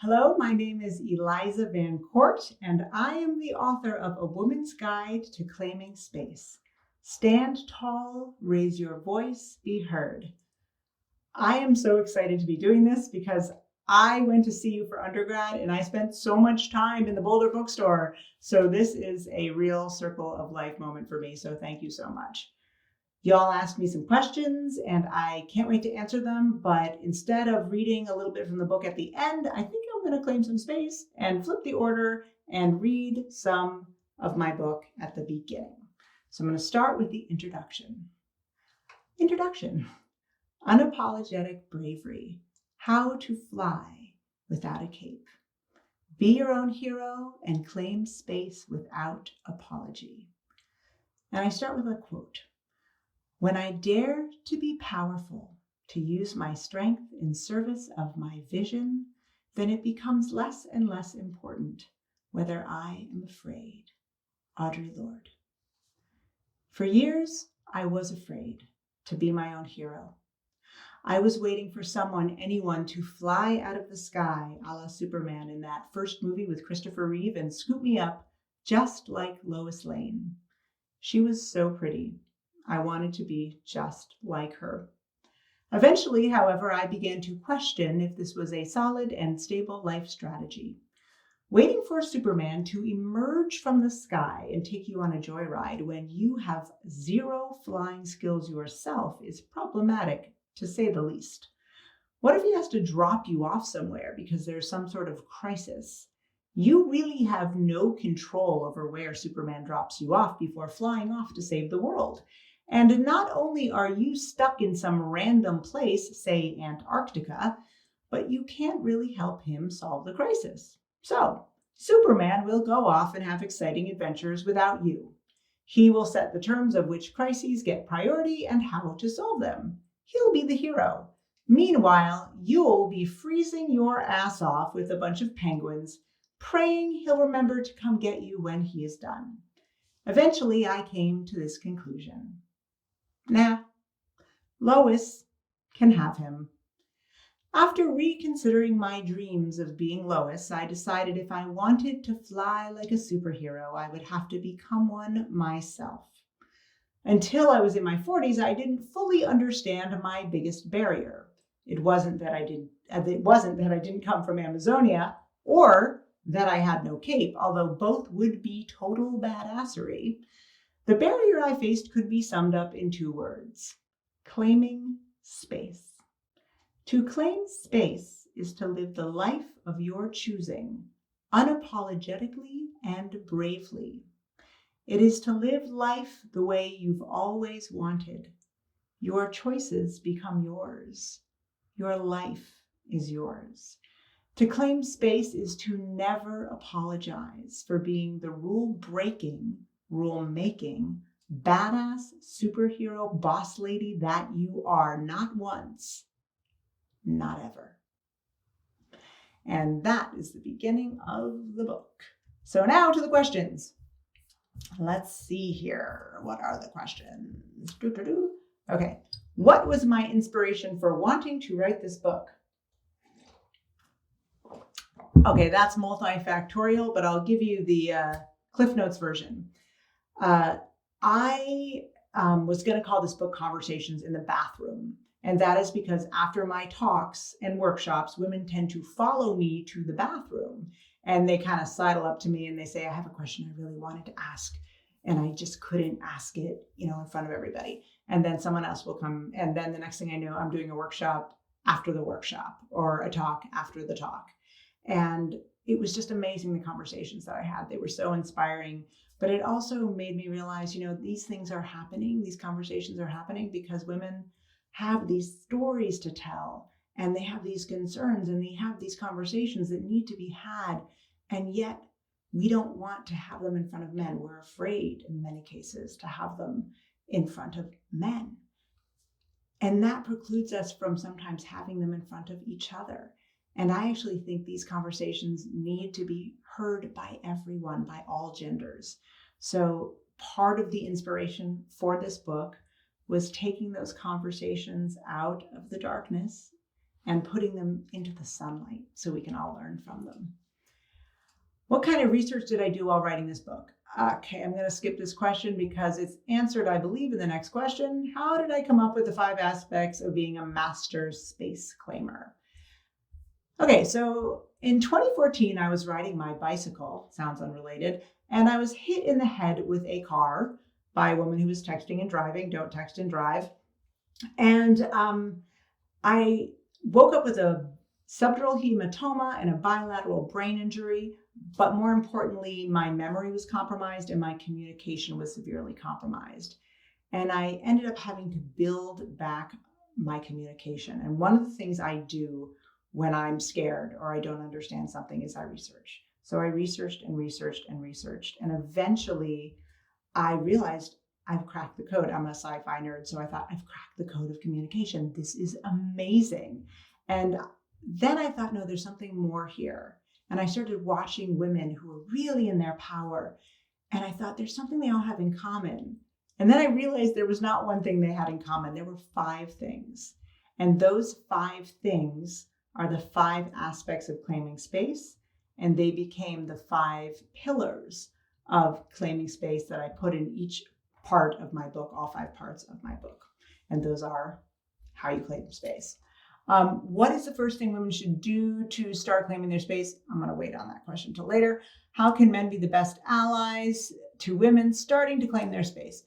Hello, my name is Eliza VanCort, and I am the author of A Woman's Guide to Claiming Space. Stand tall, raise your voice, be heard. I am so excited to be doing this because I went to CU for undergrad and I spent so much time in the Boulder bookstore. So this is a real circle of life moment for me. So thank you so much. Y'all asked me some questions and I can't wait to answer them, but instead of reading a little bit from the book at the end, I think I'm going to claim some space and flip the order and read some of my book at the beginning. So I'm going to start with the introduction. Introduction: Unapologetic Bravery, How to Fly Without a Cape. Be your own hero and claim space without apology. And I start with a quote. When I dare to be powerful, to use my strength in service of my vision, then it becomes less and less important whether I am afraid. Audre Lorde. For years, I was afraid to be my own hero. I was waiting for anyone to fly out of the sky a la Superman in that first movie with Christopher Reeve and scoop me up just like Lois Lane. She was so pretty. I wanted to be just like her. Eventually, however, I began to question if this was a solid and stable life strategy. Waiting for Superman to emerge from the sky and take you on a joyride when you have zero flying skills yourself is problematic, to say the least. What if he has to drop you off somewhere because there's some sort of crisis? You really have no control over where Superman drops you off before flying off to save the world. And not only are you stuck in some random place, say Antarctica, but you can't really help him solve the crisis. So Superman will go off and have exciting adventures without you. He will set the terms of which crises get priority and how to solve them. He'll be the hero. Meanwhile, you'll be freezing your ass off with a bunch of penguins, praying he'll remember to come get you when he is done. Eventually, I came to this conclusion. Nah, Lois can have him. After reconsidering my dreams of being Lois, I decided if I wanted to fly like a superhero, I would have to become one myself. Until I was in my 40s, I didn't fully understand my biggest barrier. It wasn't that I didn't come from Amazonia or that I had no cape, although both would be total badassery. The barrier I faced could be summed up in 2 words: claiming space. To claim space is to live the life of your choosing, unapologetically and bravely. It is to live life the way you've always wanted. Your choices become yours. Your life is yours. To claim space is to never apologize for being the rule-breaking, rule-making, badass superhero boss lady that you are, not once, not ever. And that is the beginning of the book. So now to the questions. Let's see here. What are the questions? Okay. What was my inspiration for wanting to write this book? Okay, that's multifactorial, but I'll give you the Cliff Notes version. I was going to call this book Conversations in the Bathroom. And that is because after my talks and workshops, women tend to follow me to the bathroom. And they kind of sidle up to me and they say, I have a question I really wanted to ask. And I just couldn't ask it, in front of everybody. And then someone else will come. And then the next thing I know, I'm doing a workshop after the workshop or a talk after the talk. And it was just amazing, the conversations that I had. They were so inspiring. But it also made me realize, these things are happening. These conversations are happening because women have these stories to tell. And they have these concerns and they have these conversations that need to be had. And yet we don't want to have them in front of men. We're afraid in many cases to have them in front of men. And that precludes us from sometimes having them in front of each other. And I actually think these conversations need to be heard by everyone, by all genders. So part of the inspiration for this book was taking those conversations out of the darkness and putting them into the sunlight so we can all learn from them. What kind of research did I do while writing this book? Okay, I'm going to skip this question because it's answered, I believe, in the next question. How did I come up with the 5 aspects of being a master space claimer? Okay, so in 2014, I was riding my bicycle, sounds unrelated, and I was hit in the head with a car by a woman who was texting and driving. Don't text and drive. And I woke up with a subdural hematoma and a bilateral brain injury. But more importantly, my memory was compromised and my communication was severely compromised. And I ended up having to build back my communication. And one of the things I do when I'm scared or I don't understand something is I research. So I researched and researched and researched. And eventually I realized I've cracked the code. I'm a sci-fi nerd. So I thought, I've cracked the code of communication. This is amazing. And then I thought, no, there's something more here. And I started watching women who were really in their power. And I thought, there's something they all have in common. And then I realized there was not one thing they had in common. There were 5 things. And those 5 things are the 5 aspects of claiming space. And they became the 5 pillars of claiming space that I put in each part of my book, all 5 parts of my book. And those are how you claim space. What is the first thing women should do to start claiming their space? I'm going to wait on that question until later. How can men be the best allies to women starting to claim their space?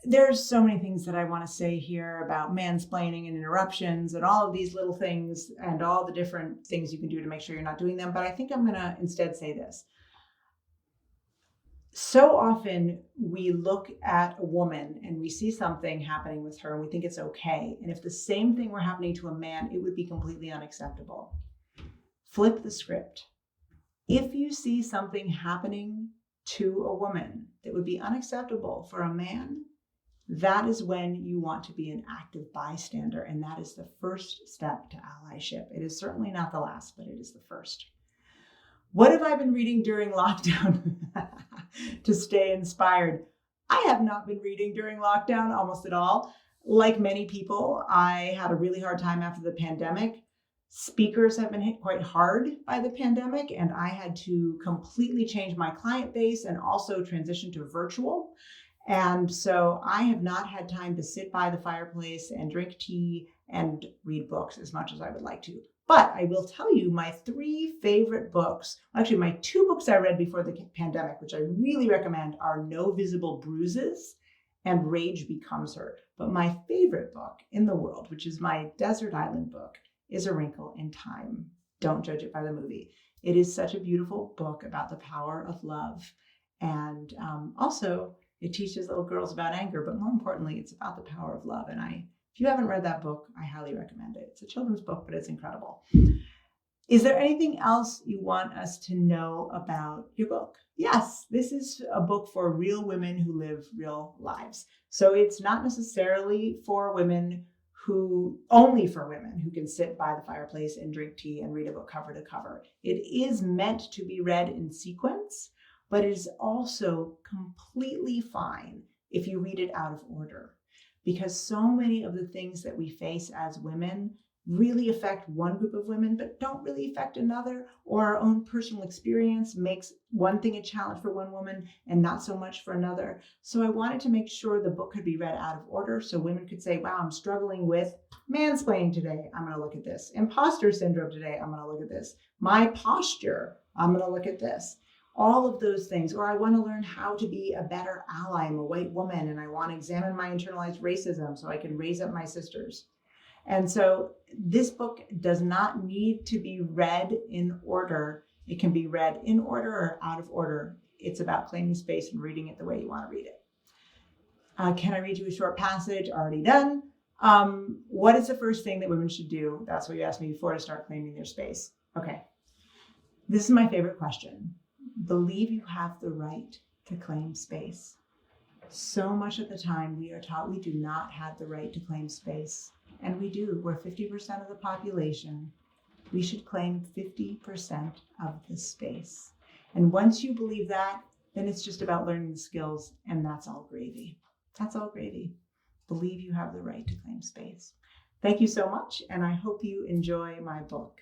There's so many things that I want to say here about mansplaining and interruptions and all of these little things and all the different things you can do to make sure you're not doing them. But I think I'm going to instead say this. So often we look at a woman and we see something happening with her and we think it's okay. And if the same thing were happening to a man, it would be completely unacceptable. Flip the script. If you see something happening to a woman that would be unacceptable for a man, that is when you want to be an active bystander. And that is the first step to allyship. It is certainly not the last, but it is the first. What have I been reading during lockdown to stay inspired? I have not been reading during lockdown almost at all. Like many people, I had a really hard time after the pandemic. Speakers have been hit quite hard by the pandemic, and I had to completely change my client base and also transition to virtual. And so I have not had time to sit by the fireplace and drink tea and read books as much as I would like to. But I will tell you my 3 favorite books, actually my 2 books I read before the pandemic, which I really recommend, are No Visible Bruises and Rage Becomes Her. But my favorite book in the world, which is my desert island book, is A Wrinkle in Time. Don't judge it by the movie. It is such a beautiful book about the power of love. And also it teaches little girls about anger, but more importantly, it's about the power of love. And if you haven't read that book, I highly recommend it. It's a children's book, but it's incredible. Is there anything else you want us to know about your book? Yes, this is a book for real women who live real lives. So it's not necessarily only for women who can sit by the fireplace and drink tea and read a book cover to cover. It is meant to be read in sequence, but it is also completely fine if you read it out of order. Because so many of the things that we face as women really affect one group of women, but don't really affect another, or our own personal experience makes one thing a challenge for one woman and not so much for another. So I wanted to make sure the book could be read out of order so women could say, wow, I'm struggling with mansplaining today. I'm going to look at this. Imposter syndrome today. I'm going to look at this. My posture. I'm going to look at this. All of those things. Or I want to learn how to be a better ally. I'm a white woman and I want to examine my internalized racism so I can raise up my sisters. And so this book does not need to be read in order. It can be read in order or out of order. It's about claiming space and reading it the way you want to read it. Can I read you a short passage? Already done. What is the first thing that women should do? That's what you asked me before, to start claiming their space. Okay. This is my favorite question. Believe you have the right to claim space. So much of the time we are taught we do not have the right to claim space. And we do. We're 50% of the population. We should claim 50% of the space. And once you believe that, then it's just about learning the skills, and that's all gravy. That's all gravy. Believe you have the right to claim space. Thank you so much, and I hope you enjoy my book.